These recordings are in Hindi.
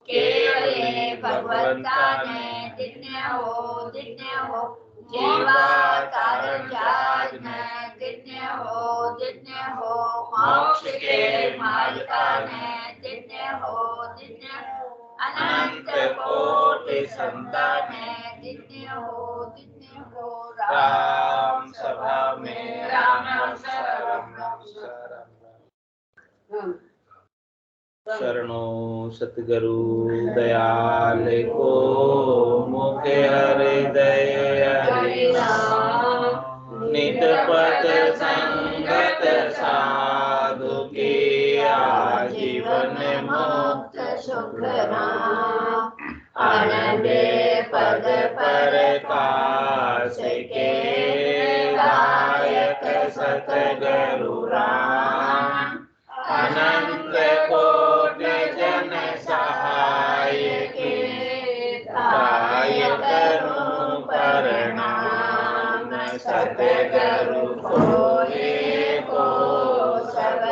केवले भगवंताने दिन्य हो जीवा कारण जान दिन्य हो मोक्ष के मालिकाने दिन्य हो अनंत कोटि संताने दिन्य हो राम सभा में राम शरणो सतगुरु दयाल को मुखे हृदय नित पद संगत साधु की आजीवन मुक्त सुख अनबे पद पर काश के गायक सतगुरु राम अनंत कोटि जन सहाय के गाय करूं प्रणाम सतगुरु को सब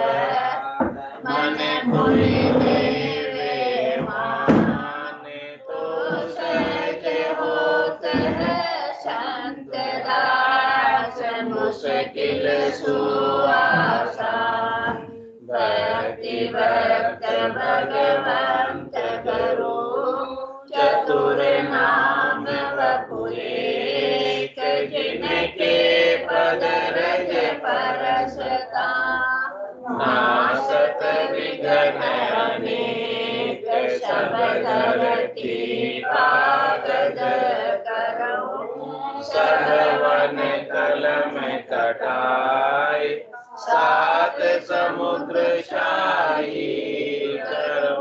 मन पुनि देवे माने तो सहज होत है संत दास मुश्किल सुआसा भक्ति भक्त भगवंत गुरु चतुर नाम वपुरेक जिनके पद रज परसता नासत विघ्न अनेक सब धरती कागज करो सहवन कलम कटाए सात समुद्र शाही करो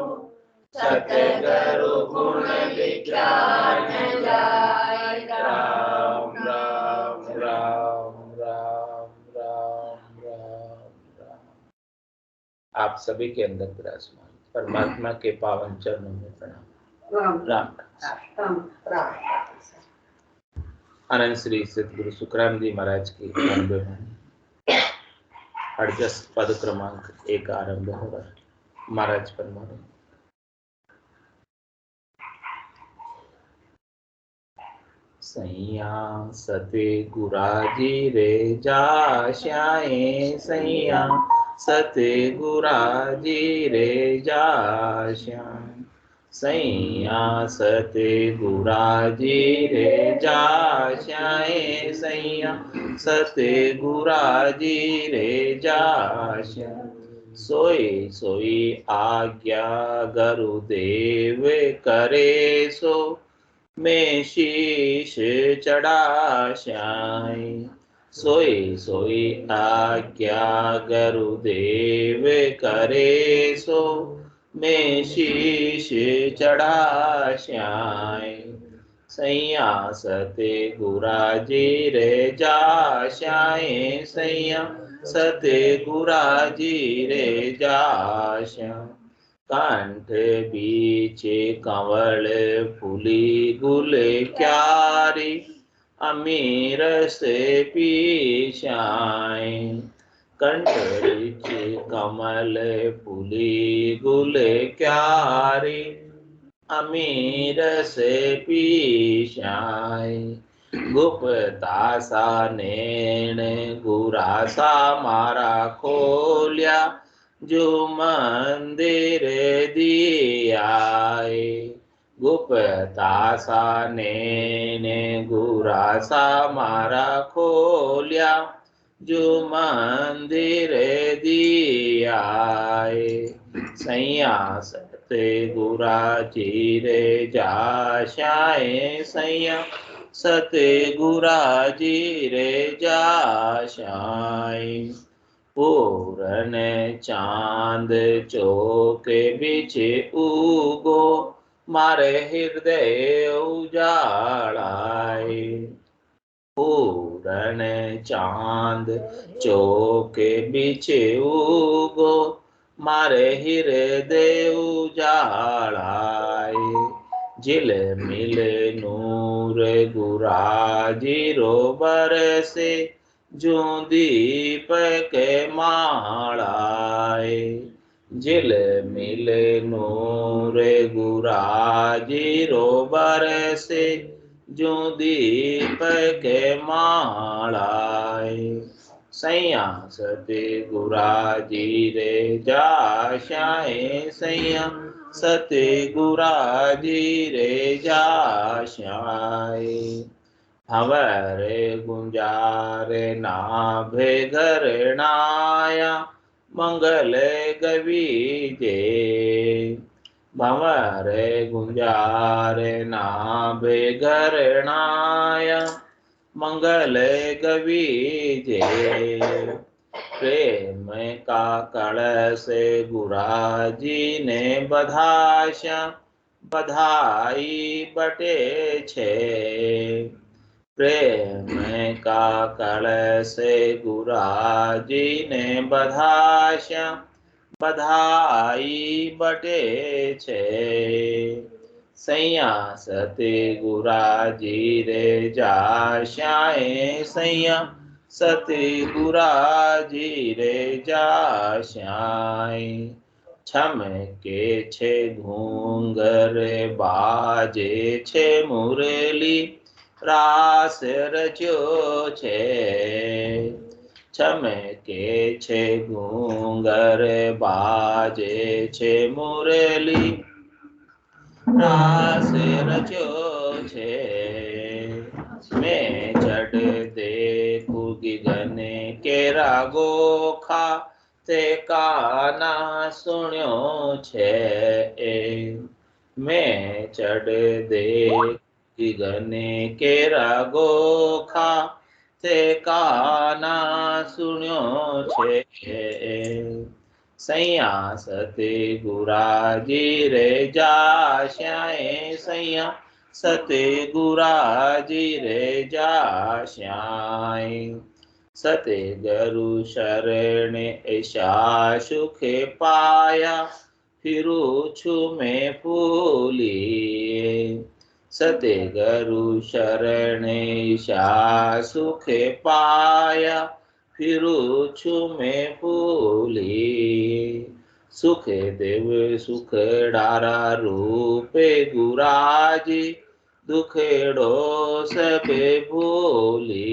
सतगुरु गुण विज्ञान जाय राम राम राम राम राम राम। आप सभी के अंदर विराजमान परमात्मा के पावन चरणों में प्रणाम। राम आनंद श्री सतगुरु सुखराम जी महाराज की आरंभ में 38 पद क्रमांक 1 आरंभ हो रहा है। महाराज फरमाए सैया सते गुराजी रे जाश्याए सैया सते गुराजी रे जाश्याए सैया सते गुराजी रे जाश्याए सैया सते गुराजी रे जाश्याए सोई सोई आज्ञा गुरुदेव करे सो मैं शीश चढ़ाश्याए सोई सोई आज्ञा गुरुदेव करे सो मैं शीश चढ़ाश्याए सैया सते गुराजी रे जाश्याए सैया सते गुराजी रे जाश्याए कंठ बीच कंवल फूली गुल क्यारी अमीर से पीछाए कंठ बीच कमल फूली गुल क्यारी अमीर से पीछाए गुप्ता सा नैन गुरासा मारा खोलिया जो मंदिर दियाए गुप्ता सा नैन गुरासा मारा खोलिया जो मंदिर दियाए सैया सते गुराजी रे जाश्याए सैया सते गुराजी रे जाश्याए पूरन चांद चौके बिछे उगो मारे हृदय उजाड़ाए पूरन चांद चौके बिछे उगो मारे हृदय उजाड़ाए जिल मिल नूर गुराजी रो बरसे जो दीपक माड़ाए जिल मिले नूर गुराजीरो बरसे जो दीप के मालाए सैया सते गुराजी रे जाशाए सैया सते गुराजी रे जाशाए हवरे गुंजारे नाभे घरणाया मंगल गवीजे भंवरे गुंजारे नाभे घरणाया मंगल गवीजे प्रेम का कलश गुराजी ने बधाशा बधाई बटे छे प्रेम का कलश गुराजी ने बधाशा बधाई बटे छे सैया सते गुराजी रे जाशाए सैया सते गुराजी रे जाशाए छम के छे घूंगर बाजे छे मुरली रास रच्यो छे छमके छे घूंगर बाजे छे मुरली रास रच्यो छे मैं चढ़ देखू गगने केरा गोखा ते काना सुण्यो छे मैं चढ़ देख गगने केरा गोखा ते काना सुण्यो छे सैया सते गुराजी रे जाशाए सैया सते गुराजी रे जाशाए सते गुरु शरण ऐशा सुखे पाया फिरू छु मैं फूली सते गुरु शरण ऐशा सुखे पाया फिरू छु मैं फूली सुख देव सुख डारा रूपे गुराजी दुखेड़ो सबे भूली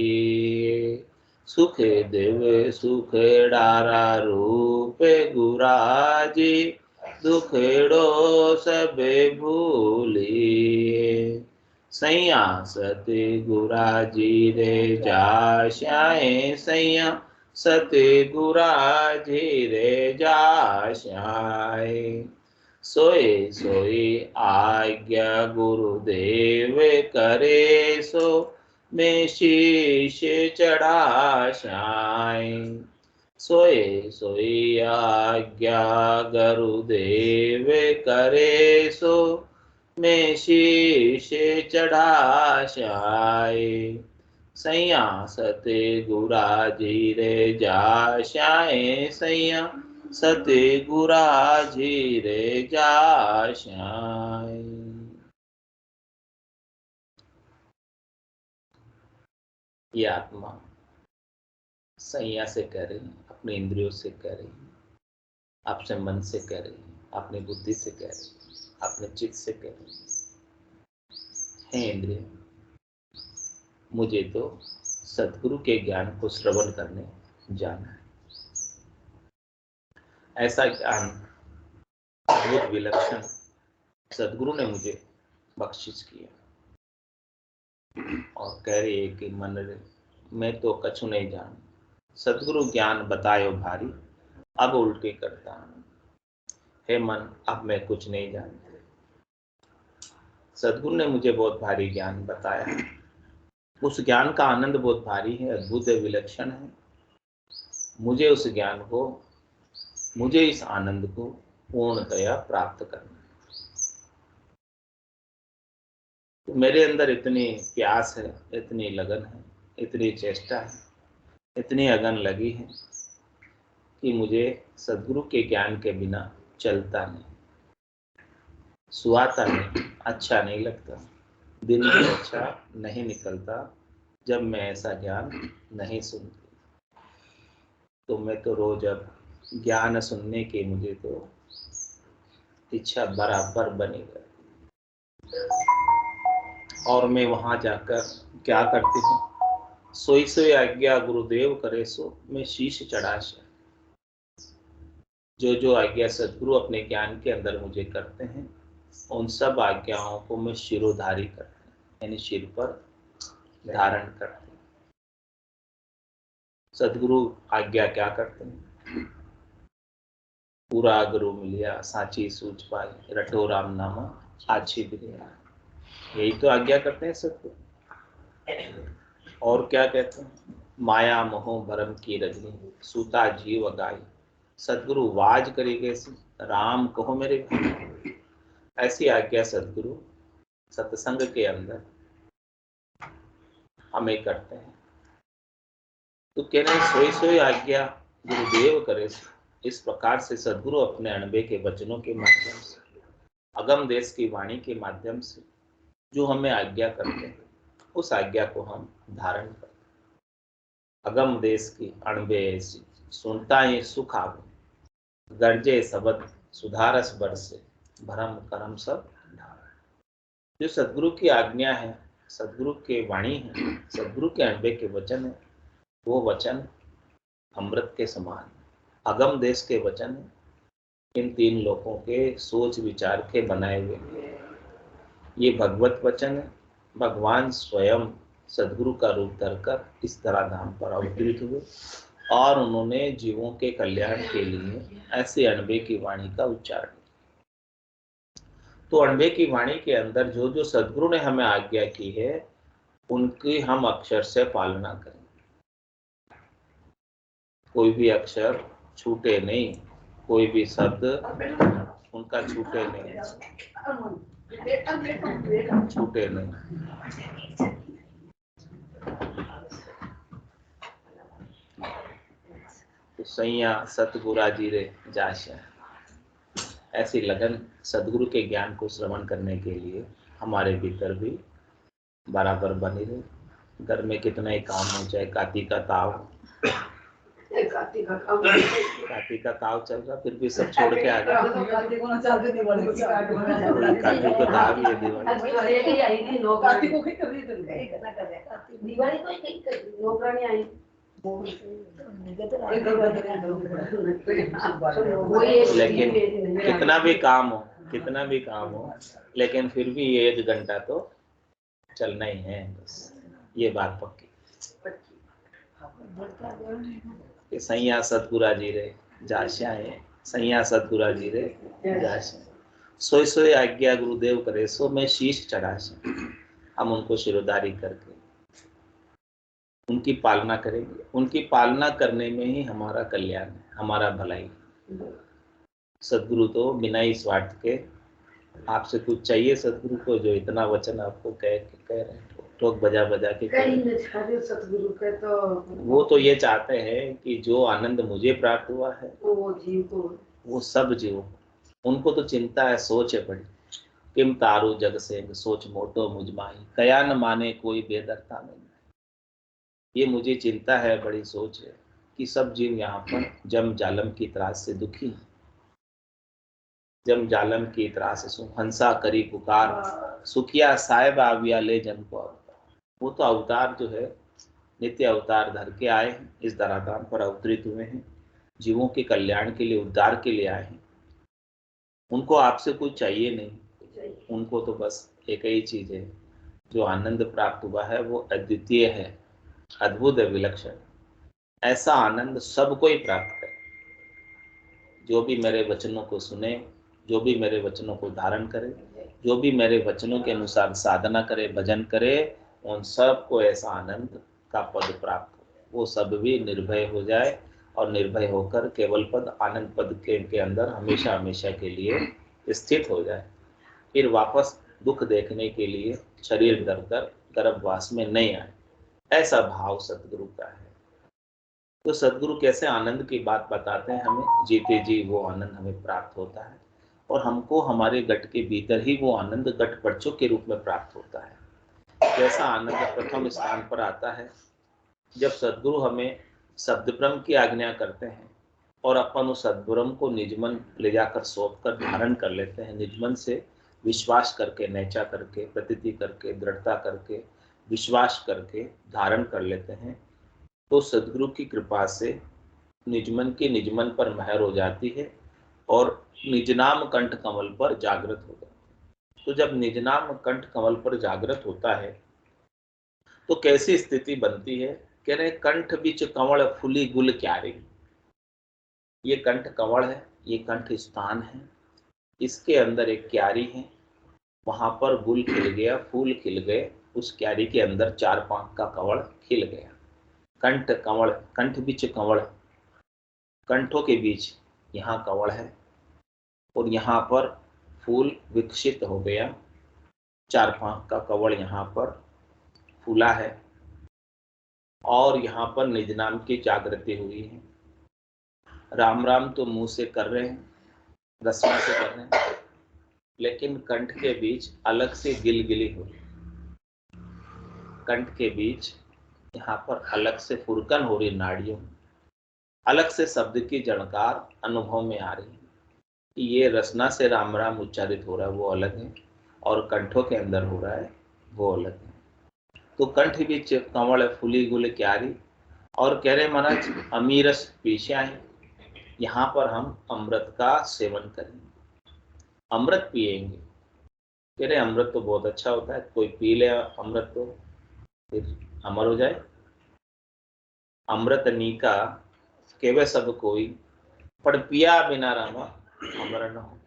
सुख देव सुख डारा रूपे गुराजी दुखेड़ो सबे भूली सैया सते गुराजी रे जाशाए सैया सते गुराजी रे जाशाए सोए सोए आज्ञा गुरुदेव करे सो मैं शीश चढ़ाशाए सोए सोए आज्ञा गुरुदेव करे सो मैं शीश चढ़ाशाए सैया सते गुराजी रे जाशाए सैया सते गुराजी रे जाशाए ये आत्मा सैया से कह रही, अपने इंद्रियों से कह रही, आपसे मन से कह रही, अपनी बुद्धि से कह रही, अपने चित्त से कह रही है इंद्रिय मुझे तो सद्गुरु के ज्ञान को श्रवण करने जाना है। ऐसा ज्ञान अद्भुत विलक्षण सद्गुरु ने मुझे बख्शिश किया और कह रही है कि मन रे मैं तो कछु नहीं जान सद्गुरु ज्ञान बतायो भारी अब उल्टी करता हूं हे मन अब मैं कुछ नहीं जानता सद्गुरु ने मुझे बहुत भारी ज्ञान बताया उस ज्ञान का आनंद बहुत भारी है अद्भुत है विलक्षण है मुझे उस ज्ञान को मुझे इस आनंद को पूर्णतया प्राप्त करना तो मेरे अंदर इतनी प्यास है इतनी लगन है इतनी चेष्टा है इतनी अगन लगी है कि मुझे सद्गुरु के ज्ञान के बिना चलता नहीं सुहाता नहीं अच्छा नहीं लगता दिन भी अच्छा नहीं निकलता जब मैं ऐसा ज्ञान नहीं सुनती तो मैं तो रोज अब ज्ञान सुनने के मुझे तो इच्छा बराबर बनी रहे। और मैं वहां जाकर क्या करती हूँ, सोई सोई आज्ञा गुरुदेव करे सो मैं शीश चढ़ाश। जो जो आज्ञा सदगुरु अपने ज्ञान के अंदर मुझे करते हैं, उन सब आज्ञाओं को मैं शिरोधारी करते हैं, यानी सिर पर धारण करते हैं। सदगुरु आज्ञा क्या करते हैं, पूरा गुरु मिलिया साची सूझ पाई, रटो राम नामा आछी बिरिया। यही तो आज्ञा करते हैं सदगुरु। और क्या कहते हैं, माया मोह भरम की रजनी सूता जीव गाई। सदगुरु वाज करी कैसी, राम कहो मेरे भाई। ऐसी आज्ञा सदगुरु सत्संग के अंदर हमें करते हैं। तो कह रहे सोई सोई आज्ञा गुरुदेव करे। इस प्रकार से सदगुरु अपने अणबे के वचनों के माध्यम से, अगम देश की वाणी के माध्यम से जो हमें आज्ञा करते हैं, उस आज्ञा को हम धारण करते हैं। अगम देश की अणबे ऐसी, सुनता ही सुख आवे, गर्जे सबद सुधारस बरसे, भरम करम सब ढारे। जो सदगुरु की आज्ञा है, सदगुरु के वाणी है, सदगुरु के अणबे के वचन है, वो वचन अमृत के समान, अगम देश के वचन है। इन तीन लोगों के सोच विचार के बनाए हुए ये भगवत वचन है। भगवान स्वयं सदगुरु का रूप धरकर इस तरह धाम पर अवतरित हुए और उन्होंने जीवों के कल्याण के लिए ऐसे अणबे की वाणी का उच्चारण। तो अणबे की वाणी के अंदर जो जो सदगुरु ने हमें आज्ञा की है, उनकी हम अक्षर से पालना करें। कोई भी अक्षर छूटे नहीं, कोई भी शब्द उनका छूटे नहीं, छूटे नहीं। तो सैया सतगुरा जी रे जाशा, ऐसी लगन सदगुरु के ज्ञान को श्रवण करने के लिए हमारे भीतर भी बराबर बनी रहे। घर में कितना ही काम हो, चाहे कार्तिक का ताव, कार्तिक का ताव चल रहा, फिर भी सब छोड़ के आ गए। कार्तिक को ताव ही है, लेकिन कितना भी काम हो, कितना भी काम हो, लेकिन फिर भी ये 1 घंटा तो चलना ही है, बस ये बात पक्की। कि सैया सतगुरा जी रे जाश्या है, सैया सतगुरा जी रे जाश्या, सोई सोई आज्ञा गुरुदेव करे सो मैं शीश चढ़ाशा। हम उनको शिरोधारी करके उनकी पालना करेंगे। उनकी पालना करने में ही हमारा कल्याण है, हमारा भलाई। सदगुरु तो बिना ही स्वार्थ के आपसे कुछ चाहिए सदगुरु को, जो इतना वचन आपको कह रहे हैं, ठोक बजा बजा के सतगुरु के तो वो तो ये चाहते हैं कि जो आनंद मुझे प्राप्त हुआ है वो जीव को, वो सब जीव, उनको तो चिंता है, सोच है बड़ी। किम तारू जग से सोच मोटो मुझमाई, कया न माने कोई बेदरता में। ये मुझे चिंता है, बड़ी सोच है कि सब जीव यहाँ पर जम जालम की त्रास से दुखी, जम जालम की त्रास से हंसा करी पुकार, सुखिया साहेब आविया ले जन को अवतार। वो तो अवतार जो है नित्य अवतार धर के आए हैं, इस धराधाम पर अवतरित हुए हैं, जीवों के कल्याण के लिए, उद्धार के लिए आए हैं। उनको आपसे कुछ चाहिए नहीं, उनको तो बस एक ही चीज है, जो आनंद प्राप्त हुआ है वो अद्वितीय है, अद्भुत है, विलक्षण। ऐसा आनंद सबको ही प्राप्त करे। जो भी मेरे वचनों को सुने, जो भी मेरे वचनों को धारण करे, जो भी मेरे वचनों के अनुसार साधना करे, भजन करे, उन सबको ऐसा आनंद का पद प्राप्त हो। वो सब भी निर्भय हो जाए और निर्भय होकर केवल पद, आनंद पद के अंदर हमेशा हमेशा के लिए स्थित हो जाए। फिर वापस दुख देखने के लिए शरीर धर कर गर्भवास में नहीं आए। ऐसा भाव सतगुरु का है। तो सदगुरु कैसे आनंद की बात बताते हैं हमें, जीते जी वो आनंद हमें प्राप्त होता है और हमको हमारे गट के भीतर ही वो आनंद गट पर्चों के रूप में प्राप्त होता है। कैसा आनंद प्रथम स्थान पर आता है जब सदगुरु हमें शब्द ब्रह्म की आज्ञा करते हैं और अपन उस सद्ब्रह्म को निजमन ले जाकर सौंप कर धारण कर लेते हैं। निजमन से विश्वास करके, नैचा करके, प्रतीति करके, दृढ़ता करके, विश्वास करके धारण कर लेते हैं, तो सदगुरु की कृपा से निजमन की निजमन पर महर हो जाती है और निजनाम कंठ कमल पर जागृत हो जाता है। तो जब निजनाम कंठ कमल पर जागृत होता है तो कैसी स्थिति बनती है? कह रहे कंठ बीच कंवल फूली गुल क्यारी। ये कंठ कंवल है, ये कंठ स्थान है, इसके अंदर एक क्यारी है, वहां पर गुल खिल गया, फूल खिल गए, उस क्यारी के अंदर 4 5 का कंवल खिल गया। कंठ कंवल, कंठ बीच कंवल, कंठों के बीच यहाँ कंवल है और यहाँ पर फूल विकसित हो गया। 4 5 का कंवल यहाँ पर फूला है और यहाँ पर निज नाम की जागृति हुई है। राम राम तो मुंह से कर रहे हैं, रसना से कर रहे हैं, लेकिन कंठ के बीच अलग से गिलगिली हो रही, कंठ के बीच यहाँ पर अलग से फुरकन हो रही, नाड़ियों अलग से शब्द की जणकार अनुभव में आ रही कि ये रसना से राम राम उच्चारित हो रहा है वो अलग है और कंठों के अंदर हो रहा है वो अलग है। तो कंठ बीच कंवल फूली गुल क्यारी, और कह रहे महाराज अमीरस पीछा है, यहाँ पर हम अमृत का सेवन करेंगे, अमृत पिएंगे। कह रहे अमृत तो बहुत अच्छा होता है, कोई पी ले अमृत तो फिर अमर हो जाए। अमृत नीका केवे सब कोई, पर पिया बिना रामा अमर न हो।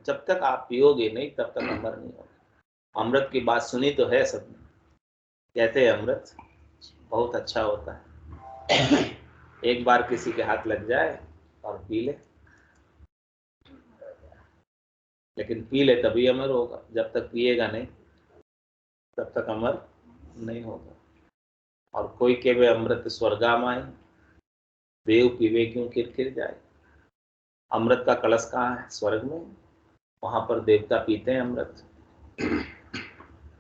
जब तक आप पियोगे नहीं तब तक अमर नहीं होगा। अमृत की बात सुनी तो है सबने, कहते हैं अमृत बहुत अच्छा होता है, एक बार किसी के हाथ लग जाए और पी ले, लेकिन पी ले तभी अमर होगा, जब तक पिएगा नहीं तब तक अमर नहीं होगा। और कोई केवे अमृत स्वर्गामाई, देव पीवे क्यों किरकिर जाए। अमृत का कलश कहाँ है? स्वर्ग में, वहां पर देवता पीते हैं अमृत।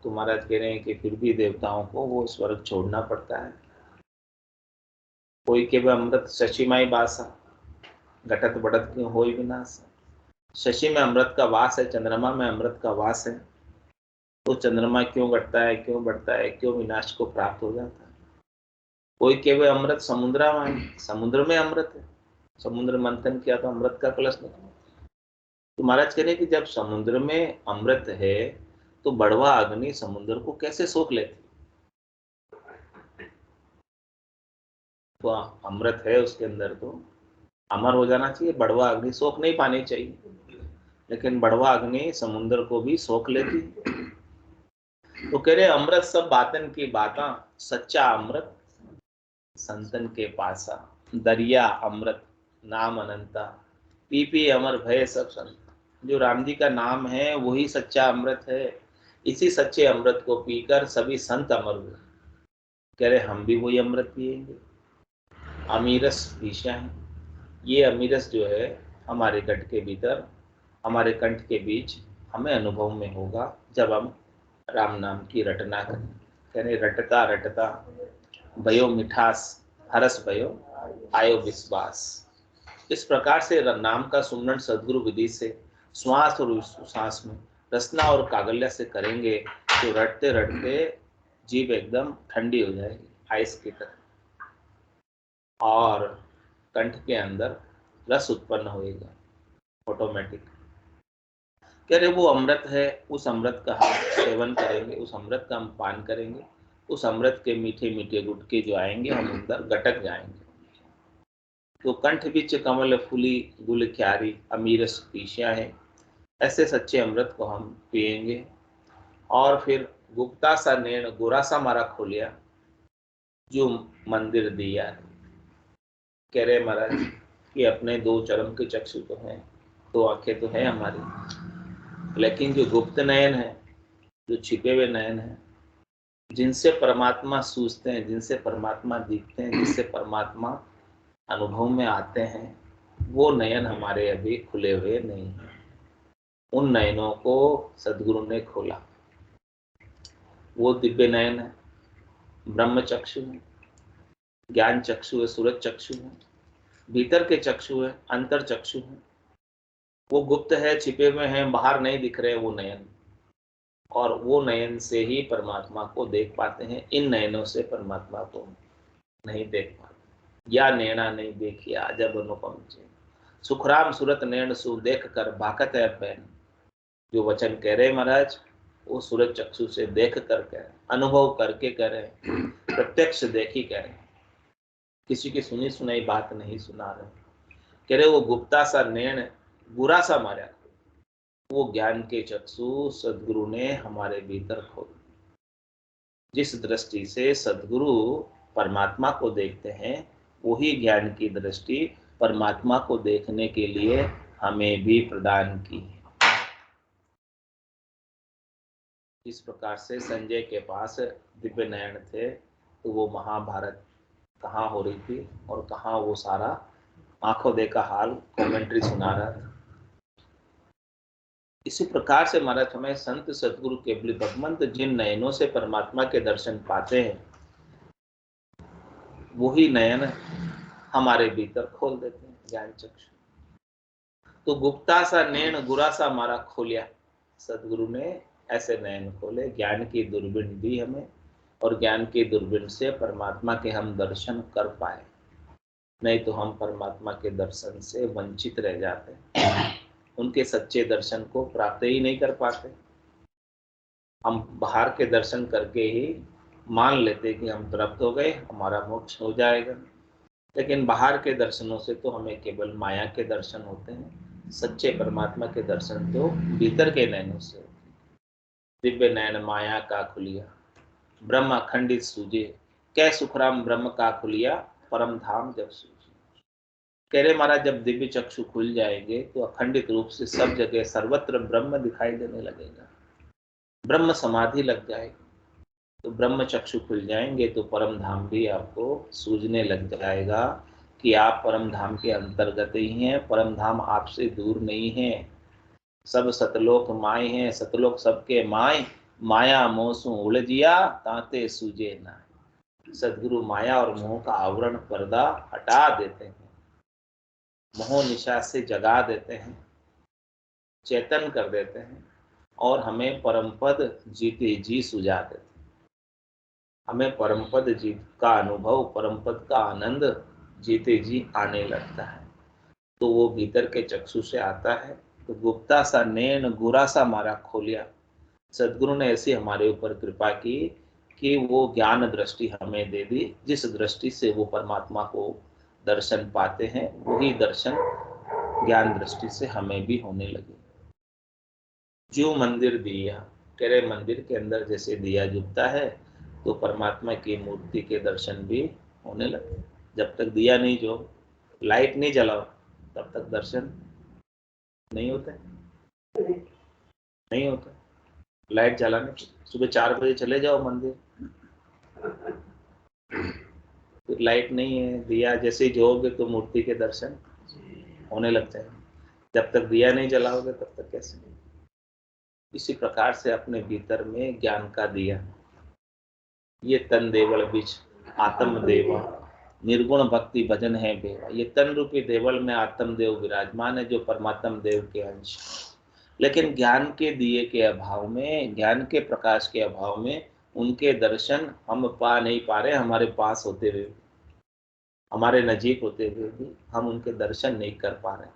तो महाराज कह रहे हैं कि फिर भी देवताओं को वो स्वर्ग छोड़ना पड़ता है। कोई केवे अमृत शशिमाई बासा, घटत बढ़त क्यों होई विनाश। शशि में अमृत का वास है, चंद्रमा में अमृत का वास है, तो चंद्रमा क्यों घटता है, क्यों बढ़ता है, क्यों विनाश को प्राप्त हो जाता है। कोई केवल अमृत समुद्र में, समुद्र में अमृत है, समुद्र मंथन किया तो अमृत का कलश निकला। तो महाराज कह रहे कि जब समुद्र में अमृत है तो बड़वा अग्नि समुद्र को कैसे सोख लेती। तो अमृत है उसके अंदर तो अमर हो जाना चाहिए, बड़वा अग्नि सोख नहीं पानी चाहिए, लेकिन बड़वा अग्नि समुद्र को भी सोख लेती। तो कह रहे अमृत सब बातन की बाता, सच्चा अमृत संतन के पासा। दरिया अमृत नाम अनंता, पी पी अमर भय सब संत। जो राम जी का नाम है वही सच्चा अमृत है, इसी सच्चे अमृत को पीकर सभी संत अमर हुए। कह रहे हम भी वही अमृत पिएंगे। अमीरस ईशा है, ये अमीरस जो है हमारे कंठ के भीतर, हमारे कंठ के बीच हमें अनुभव में होगा जब हम राम नाम की रटना करें। कह रहे रटता रटता भयो मिठास, हरस भयो आयो विश्वास। इस प्रकार से नाम का सुमरण सद्गुरु विधि से श्वास और श्वास में रसना और कागल्य से करेंगे तो रटते रटते जीभ एकदम ठंडी हो जाएगी, आइस की तरह, और कंठ के अंदर रस उत्पन्न होएगा ऑटोमेटिक। कह रहे वो अमृत है, उस अमृत का हम सेवन करेंगे, उस अमृत का हम पान करेंगे, उस अमृत के मीठे मीठे गुटके जो आएंगे हम अंदर गटक जाएंगे। तो कंठ बीच कमल फूली गुल क्यारी, अमीरस पीछा है, ऐसे सच्चे अमृत को हम पिएंगे। और फिर गुप्ता सा नैन गोरा सा मारा खोलिया, जो मंदिर दिया है। कह रहे महाराज कि अपने 2 चरम के चक्षु तो हैं, 2 आंखें तो हैं हमारी, लेकिन जो गुप्त नयन है, जो छिपे हुए नयन है, जिनसे परमात्मा सूझते हैं, जिनसे परमात्मा दिखते हैं, जिससे परमात्मा अनुभव में आते हैं, वो नयन हमारे अभी खुले हुए नहीं हैं। उन नयनों को सद्गुरु ने खोला। वो दिव्य नयन है, ब्रह्म चक्षु है, ज्ञान चक्षु है, सूरज चक्षु है, भीतर के चक्षु है, अंतर चक्षु है, वो गुप्त है, छिपे हुए हैं, बाहर नहीं दिख रहे, वो नयन। और वो नयन से ही परमात्मा को देख पाते हैं, इन नयनों से परमात्मा को नहीं देख पाते। या नैना नहीं देखिया जब अनुपम चैन, सुखराम सूरत नैन सु देख कर भाकत है पैन। जो वचन कह रहे महाराज, वो सूरज चक्षु से देख कर कह रहे, अनुभव करके कह रहे, प्रत्यक्ष देखी कह रहे, किसी की सुनी सुनाई बात नहीं सुना रहे। कह रहे वो गुप्ता सा नैन बुरा सा मारा, वो ज्ञान के चक्षु सदगुरु ने हमारे भीतर खोल। जिस दृष्टि से सदगुरु परमात्मा को देखते हैं, वही ज्ञान की दृष्टि परमात्मा को देखने के लिए हमें भी प्रदान की है। इस प्रकार से संजय के पास दिव्य नयन थे, तो वो महाभारत कहाँ हो रही थी और कहाँ वो सारा आंखों देखा हाल कमेंट्री सुना रहा था। इसी प्रकार से महाराज हमें संत सतगुरु केवली भगवंत जिन नयनों से परमात्मा के दर्शन पाते हैं, वही नयन हमारे भीतर खोल देते हैं ज्ञान चक्षु। तो गुप्ता सा नैन गुरा सा मारा खोलिया, सदगुरु ने ऐसे नयन खोले, ज्ञान की दूरबीन दी हमें, और ज्ञान की दूरबीन से परमात्मा के हम दर्शन कर पाए। नहीं तो हम परमात्मा के दर्शन से वंचित रह जाते, उनके सच्चे दर्शन को प्राप्त ही नहीं कर पाते। हम बाहर के दर्शन करके ही मान लेते कि हम प्राप्त हो गए, हमारा मोक्ष हो जाएगा। लेकिन बाहर के दर्शनों से तो हमें केवल माया के दर्शन होते हैं, सच्चे परमात्मा के दर्शन तो भीतर के नयनों से होते हैं। दिव्य नयन माया का खुलिया, ब्रह्म अखंडित सूझे, कै सुखराम ब्रह्म का खुलिया, परम धाम जब सूझे। कह रहे महाराज जब दिव्य चक्षु खुल जाएंगे तो अखंडित रूप से सब जगह सर्वत्र ब्रह्म दिखाई देने लगेगा, ब्रह्म समाधि लग जाएगी। तो ब्रह्म चक्षु खुल जाएंगे तो परम धाम भी आपको सूझने लग जाएगा कि आप परम धाम के अंतर्गत ही हैं, परम धाम आपसे दूर नहीं है। सब सतलोक माए हैं, सतलोक सबके माए, माया मोह सु उलझिया ताते सूझे ना। सदगुरु माया और मोह का आवरण पर्दा हटा देते हैं, मोह निशा से जगा देते हैं, चेतन कर देते हैं, और हमें परम पद जीते जी सुझा देते हैं। हमें परम पद जीत का अनुभव, परम पद का आनंद जीते जी आने लगता है। तो वो भीतर के चक्षु से आता है। तो गुप्ता सा नैन गुरा सा मारा खोलिया, सदगुरु ने ऐसी हमारे ऊपर कृपा की कि वो ज्ञान दृष्टि हमें दे दी, जिस दृष्टि से वो परमात्मा को दर्शन पाते हैं, वही दर्शन ज्ञान दृष्टि से हमें भी होने लगे। जो मंदिर दिया, कह रहे मंदिर के अंदर जैसे दिया जुटता है, तो परमात्मा की मूर्ति के दर्शन भी होने लगे। जब तक दिया नहीं जो लाइट नहीं जलाओ, तब तक दर्शन नहीं होते, नहीं होता। लाइट जलाने सुबह 4 बजे चले जाओ मंदिर, फिर लाइट नहीं है, दिया जैसे ही जोगे तो मूर्ति के दर्शन होने लग जाएंगे। जब तक दिया नहीं जलाओगे तब तक कैसे। इसी प्रकार से अपने भीतर में ज्ञान का दिया, ये तन देवल बीच आत्म देवा, निर्गुण भक्ति भजन है बेवा। ये तन रूपी देवल में आत्म देव विराजमान है, जो परमात्म देव के अंश। लेकिन ज्ञान के दिए के अभाव में, ज्ञान के प्रकाश के अभाव में उनके दर्शन हम पा नहीं पा रहे। हमारे पास होते हुए, हमारे नजीक होते हुए भी हम उनके दर्शन नहीं कर पा रहे।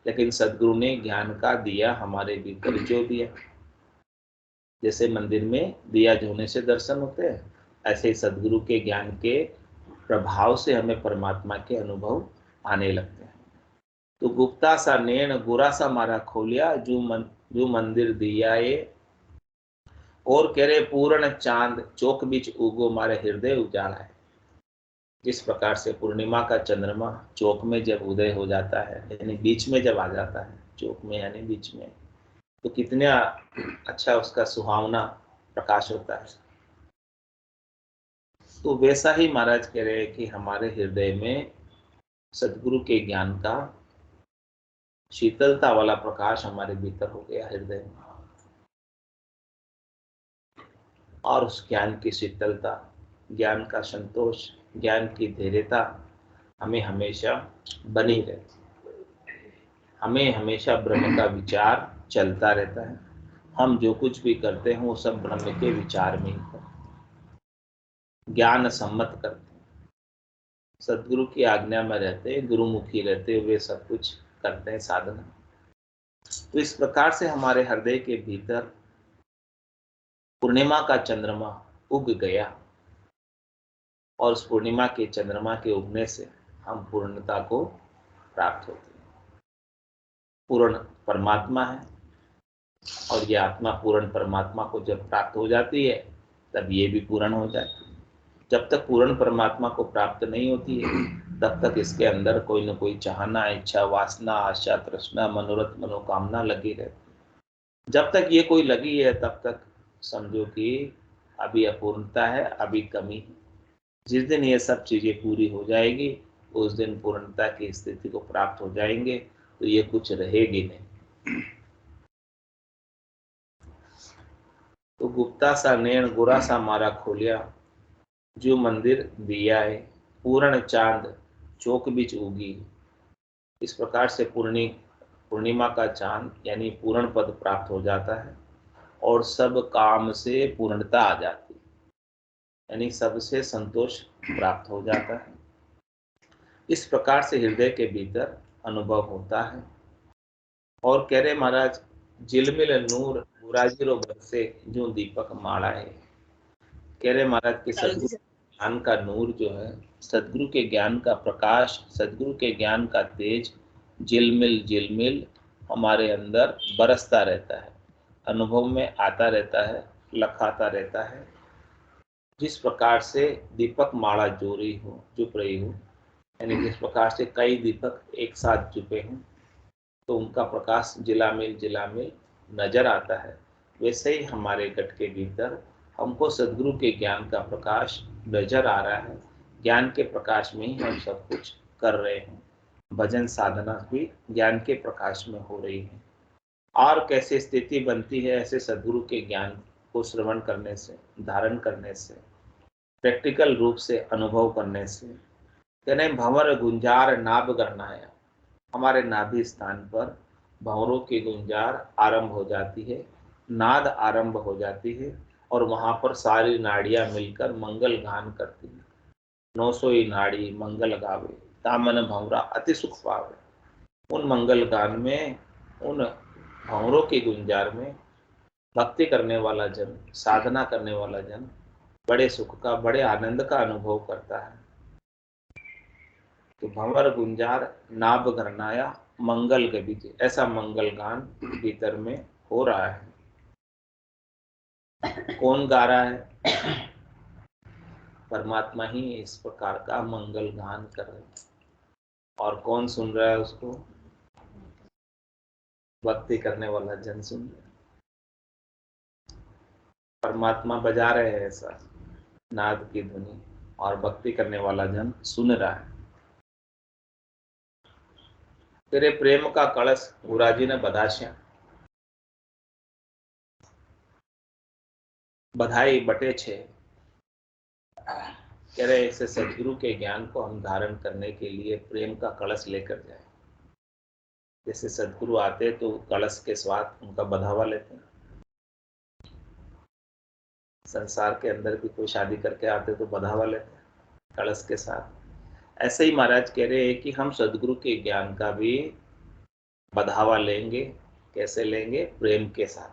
लेकिन सदगुरु ने ज्ञान का दिया हमारे भीतर जो दिया, जैसे मंदिर में दिया जोने से दर्शन होते हैं, ऐसे ही सदगुरु के ज्ञान के प्रभाव से हमें परमात्मा के अनुभव आने लगते हैं। तो गुप्ता सा नैन गुरा सा मारा खोलिया, जो मंदिर दिया ये, और कह रहे पूर्ण चांद चौक बीच उगो मारे हृदय उजाला है। जिस प्रकार से पूर्णिमा का चंद्रमा चौक में जब उदय हो जाता है, यानी बीच में जब आ जाता है, चौक में यानी बीच में, तो कितना अच्छा उसका सुहावना प्रकाश होता है। तो वैसा ही महाराज कह रहे हैं कि हमारे हृदय में सदगुरु के ज्ञान का शीतलता वाला प्रकाश हमारे भीतर हो गया हृदय में, और उस ज्ञान की शीतलता, ज्ञान का संतोष, ज्ञान की धैर्यता हमें हमेशा बनी रहती है। हमें हमेशा ब्रह्म का विचार चलता रहता है। हम जो कुछ भी करते हैं वो सब ब्रह्म के विचार में ही करते हैं, ज्ञान सम्मत करते हैं, सदगुरु की आज्ञा में रहते हैं, गुरुमुखी रहते हुए सब कुछ करते हैं साधना। तो इस प्रकार से हमारे हृदय के भीतर पूर्णिमा का चंद्रमा उग गया और उस पूर्णिमा के चंद्रमा के उगने से हम पूर्णता को प्राप्त होते हैं। पूर्ण परमात्मा है और ये आत्मा पूर्ण परमात्मा को जब प्राप्त हो जाती है तब ये भी पूर्ण हो जाती है। जब तक पूर्ण परमात्मा को प्राप्त नहीं होती है तब तक इसके अंदर कोई न कोई चाहना, इच्छा, वासना, आशा, तृष्णा, मनोरथ, मनोकामना लगी रहती। जब तक ये कोई लगी है तब तक समझो कि अभी अपूर्णता है, अभी कमी है। जिस दिन ये सब चीजें पूरी हो जाएगी उस दिन पूर्णता की स्थिति को प्राप्त हो जाएंगे, तो ये कुछ रहेगी नहीं। तो गुप्ता सा नैन गोरा सा मारा खोलिया, जो मंदिर दिया है पूर्ण चांद चौक बीच उगी। इस प्रकार से पूर्णिमा का चांद यानी पूर्ण पद प्राप्त हो जाता है और सब काम से पूर्णता आ जाती है, यानी सबसे संतोष प्राप्त हो जाता है। इस प्रकार से हृदय के भीतर अनुभव होता है। और कह रहे महाराज, झिलमिल नूर गुराजिरो बरसे जो दीपक माड़ा है। कह रहे महाराज कि सदगुरु ज्ञान का नूर जो है, सदगुरु के ज्ञान का प्रकाश, सदगुरु के ज्ञान का तेज झिलमिल झिलमिल हमारे अंदर बरसता रहता है, अनुभव में आता रहता है, लखाता रहता है। जिस प्रकार से दीपक माला जुप रही हो, यानी जिस प्रकार से कई दीपक एक साथ जुपे हों तो उनका प्रकाश जिलामिल नजर आता है, वैसे ही हमारे घट के भीतर हमको सदगुरु के ज्ञान का प्रकाश नजर आ रहा है। ज्ञान के प्रकाश में ही हम सब कुछ कर रहे हैं। भजन साधना भी ज्ञान के प्रकाश में हो रही है। और कैसे स्थिति बनती है ऐसे सदगुरु के ज्ञान को श्रवण करने से, धारण करने से, प्रैक्टिकल रूप से अनुभव करने से। कहने भंवर गुंजार नाभ गणनाया, हमारे नाभि स्थान पर भंवरों की गुंजार आरंभ हो जाती है, नाद आरंभ हो जाती है और वहां पर सारी नाड़ियां मिलकर मंगल गान करती है। 900 नाड़ी मंगल गावे, तामन भंवरा अति सुख पावे। उन मंगल गान में, उन भंवरों की गुंजार में भक्ति करने वाला जन, साधना करने वाला जन बड़े सुख का, बड़े आनंद का अनुभव करता है। तो भंवर गुंजार नाभ गरनाया मंगल गबीज, ऐसा मंगल गान भीतर में हो रहा है। कौन गा रहा है? परमात्मा ही इस प्रकार का मंगल गान कर रहे हैं। और कौन सुन रहा है उसको? भक्ति करने वाला जन सुन रहा है। परमात्मा बजा रहे हैं ऐसा नाद की ध्वनि और भक्ति करने वाला जन सुन रहा है। तेरे प्रेम का कलश गुराजी ने बधाश्या, बधाई बटे छे। कह रहे ऐसे सदगुरु के ज्ञान को हम धारण करने के लिए प्रेम का कलश लेकर जाए। जैसे सदगुरु आते तो कलश के स्वाद उनका बढ़ावा लेते हैं। संसार के अंदर भी कोई शादी करके आते तो बढ़ावा लेते हैं कलश के साथ। ऐसे ही महाराज कह रहे हैं कि हम सदगुरु के ज्ञान का भी बढ़ावा लेंगे। कैसे लेंगे? प्रेम के साथ,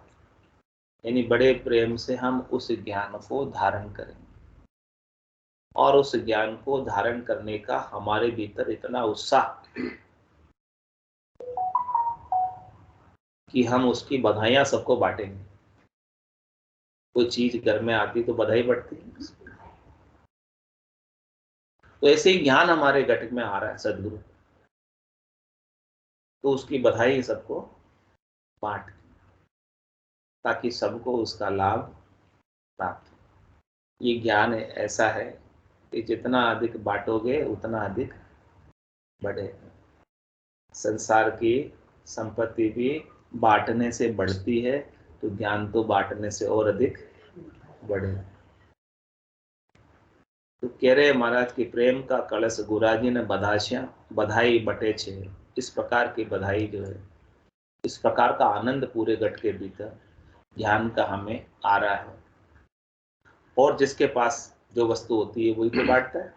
यानी बड़े प्रेम से हम उस ज्ञान को धारण करेंगे। और उस ज्ञान को धारण करने का हमारे भीतर इतना उत्साह कि हम उसकी बधाइयां सबको बांटेंगे। कोई चीज घर में आती तो बधाई बढ़ती है। तो ऐसे ही ज्ञान हमारे घट में आ रहा है सदगुरु, तो उसकी बधाई सबको बांट, ताकि सबको उसका लाभ प्राप्त हो। ये ज्ञान ऐसा है कि जितना अधिक बांटोगे उतना अधिक बढ़ेगा। संसार की संपत्ति भी बांटने से बढ़ती है, तो ज्ञान तो बांटने से और अधिक बढ़ेगा। तो कह रहे महाराज की प्रेम का कलश गुरुजी ने बधाई बटे छे। इस प्रकार की बधाई जो है, इस प्रकार का आनंद पूरे गट के भीतर ध्यान का हमें आ रहा है। और जिसके पास जो वस्तु होती है वही तो बांटता है।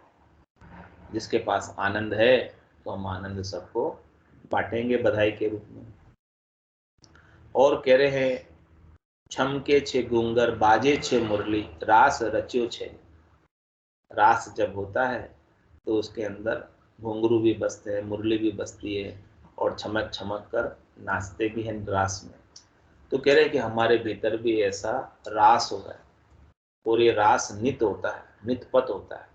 जिसके पास आनंद है तो हम आनंद सबको बांटेंगे बधाई के रूप में। और कह रहे हैं छमके छे गुंगर बाजे छे मुरली रास रच्यो छे। रास जब होता है तो उसके अंदर घुंघरू भी बजते हैं, मुरली भी बजती है और छमक छमक कर नाचते भी हैं रास में। तो कह रहे हैं कि हमारे भीतर भी ऐसा रास हो रहा है। और ये रास नित्य होता है, नित्यपत होता है।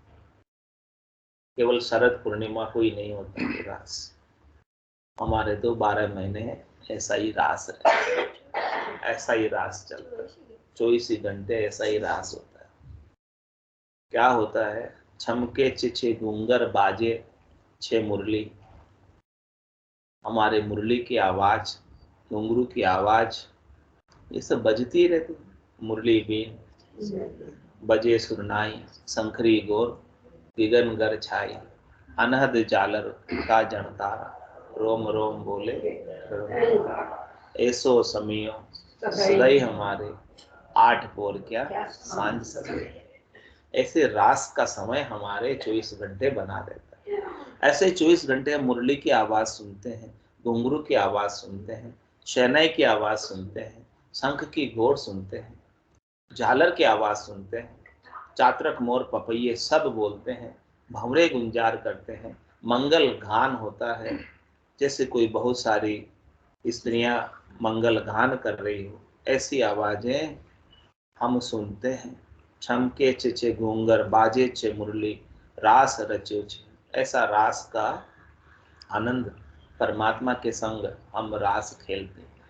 केवल शरद पूर्णिमा को ही नहीं होता है रास। हमारे तो 12 महीने ऐसा ही रास है, ऐसा ही रास चलता है। 24 घंटे ऐसा ही रास होता है। क्या होता है? छमके छे गुंगर बाजे छे मुरली। हमारे मुरली की आवाज, घुंघरू की आवाज, ये सब बजती ही रहती। मुरली बीन बजे सुरनाई, शंखरी गोर दिगन गर छाई, अनहद जालर का जनतारा, रोम रोम बोले ऐसो समियो सदै हमारे, 8 पोर क्या सांझ सवेरे। ऐसे रास का समय हमारे 24 घंटे बना देता है। ऐसे 24 घंटे हम मुरली की आवाज सुनते हैं, घुंघरू की आवाज सुनते हैं, शहनाई की आवाज सुनते हैं, शंख की घोर सुनते हैं, झालर की आवाज सुनते हैं, चातरक मोर पपैये सब बोलते हैं, भंवरे गुंजार करते हैं, मंगल गान होता है। जैसे कोई बहुत सारी स्त्रियां मंगल गान कर रही हो, ऐसी आवाजें हम सुनते हैं। छमके छे घूंगर बाजे छे मुरली रास रच्यो छे। ऐसा रास का आनंद परमात्मा के संग हम रास खेलते हैं।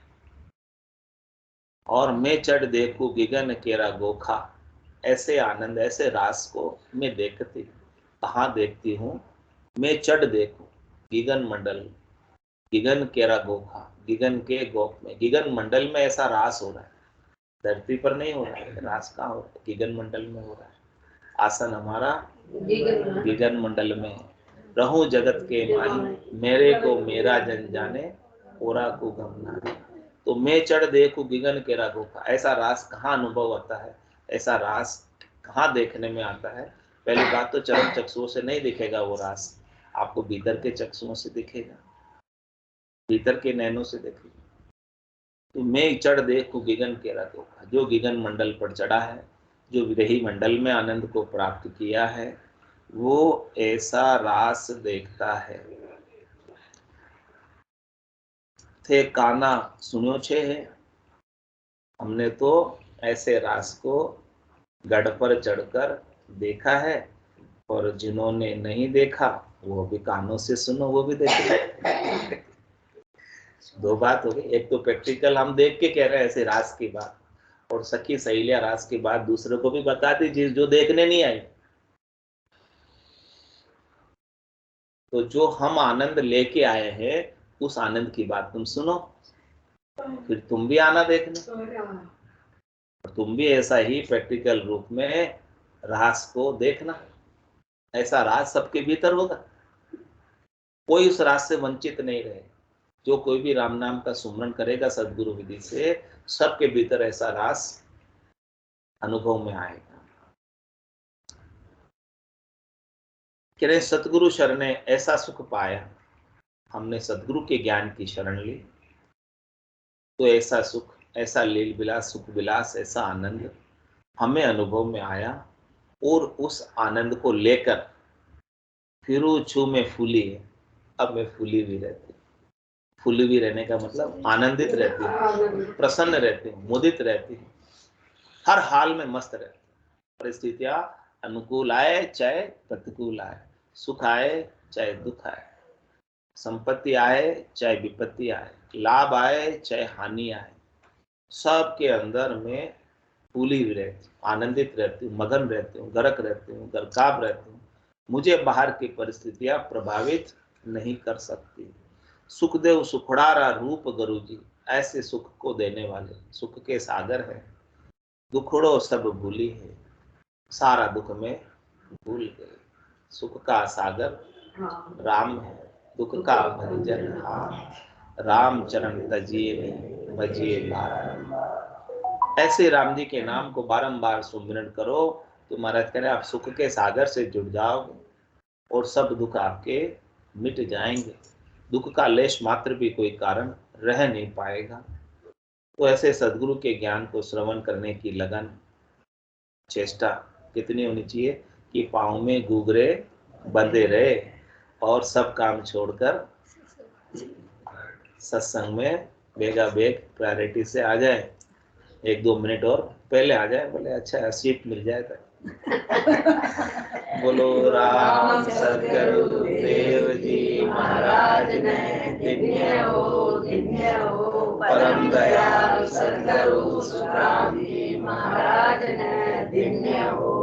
और मैं चढ़ देखूं गिगन केरा गोखा। ऐसे आनंद, ऐसे रास को मैं देखती कहाँ देखती हूँ? मैं चढ़ देखूं गिगन मंडल, गिगन केरा गोखा, गिगन के गोख में, गिगन मंडल में ऐसा रास हो रहा है। धरती पर नहीं हो रहा है रास, कहाँ हो रहा है? गिगन मंडल में हो रहा है। आसन हमारा गिगन मंडल में है। रहूं जगत के माही, मेरे को मेरा जन जाने, ओरा को गम ना। तो मैं चढ़ देखूं गिगन केरा गोखा। ऐसा रास कहाँ अनुभव आता है? ऐसा रास कहाँ देखने में आता है? पहली बात तो चरण चक्षुओं से नहीं दिखेगा वो रास, आपको भीतर के चक्षुओं से दिखेगा, भीतर के नैनों से दिखेगा। तो मैं चढ़ देखूं गिगन केरा गोखा। जो गिगन मंडल पर चढ़ा है, जो विदेही मंडल में आनंद को प्राप्त किया है, वो ऐसा रास देखता है। थे काना सुनो छे है। हमने तो ऐसे रास को गढ़ पर चढ़कर देखा है, और जिन्होंने नहीं देखा वो भी कानों से सुनो, वो भी देखे। दो बात हो गई। एक तो प्रैक्टिकल हम देख के कह रहे हैं ऐसे रास की बात, और सखी सहेलिया रास की बात दूसरे को भी बता दीजिए जो देखने नहीं आई। तो जो हम आनंद लेके आए हैं उस आनंद की बात तुम सुनो, फिर तुम भी आना देखना, तुम भी ऐसा ही प्रैक्टिकल रूप में रास को देखना। ऐसा रास सबके भीतर होगा, कोई उस रास से वंचित नहीं रहे। जो कोई भी राम नाम का सुमरन करेगा सदगुरु विधि से, सबके भीतर ऐसा रास अनुभव में आएगा। कह रहे सतगुरु शरणे ऐसा सुख पाया। हमने सदगुरु के ज्ञान की शरण ली तो ऐसा सुख, ऐसा लील विलास, सुख विलास, ऐसा आनंद हमें अनुभव में आया। और उस आनंद को लेकर फिरू छू में फूली है। अब मैं फूली भी रहती हूँ। फूली भी रहने का मतलब आनंदित रहती हूँ, प्रसन्न रहती हूँ, मुदित रहती हूँ, हर हाल में मस्त रहती हूँ। परिस्थितियां अनुकूल आए चाहे प्रतिकूल आए, सुख आए चाहे दुख आए, संपत्ति आए चाहे विपत्ति आए, लाभ आए चाहे हानि आए, सबके अंदर में फूली हुई रहती हूँ, आनंदित रहती हूँ, मगन रहती हूँ, गरक रहती हूँ, गरकाब रहती हूँ। मुझे बाहर की परिस्थितियां प्रभावित नहीं कर सकती। सुखदेव सुखड़ारा रूप गुरु जी, ऐसे सुख को देने वाले सुख के सागर है। दुखड़ो सब भूली है, सारा दुख में भूल गए। सुख का सागर राम है, दुख का भंजन राम चरण तजिए भजिए बारंबार। ऐसे राम जी के नाम को बारंबार सुमिरन करो तो महाराज कह रहे आप सुख के सागर से जुड़ जाओगे और सब दुख आपके मिट जाएंगे। दुख का लेश मात्र भी कोई कारण रह नहीं पाएगा। तो ऐसे सदगुरु के ज्ञान को श्रवण करने की लगन, चेष्टा कितनी होनी चाहिए कि पाँव में घुघरे बंधे रहे और सब काम छोड़कर सत्संग में बेगा बेग प्रायोरिटी से आ जाए। 1-2 मिनट और पहले आ जाए, बोले अच्छा सीट मिल जाए तो। बोलो राम सदगुरु देव जी महाराज ने धन्य हो परम दयाल सदगुरु सुखराम जी महाराज ने धन्य हो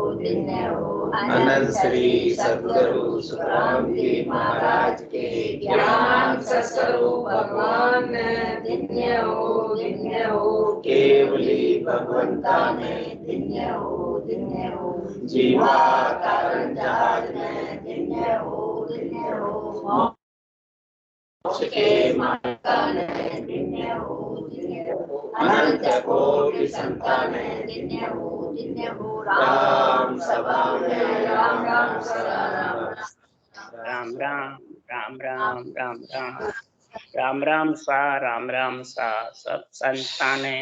अनंत श्री सदगुरु सुखराम जी महाराज के ज्ञान सत्स्वरूप भगवान ने धन्य हो केवली भगवंता ने धन्य हो जीवा कारण जहाज ने धन्य हो मोक्ष के माता ने धन्य हो अनंत कोटि संताने धन्य हो राम सभा में राम राम सदा राम राम राम राम राम राम राम राम सा राम राम सा सब संतानें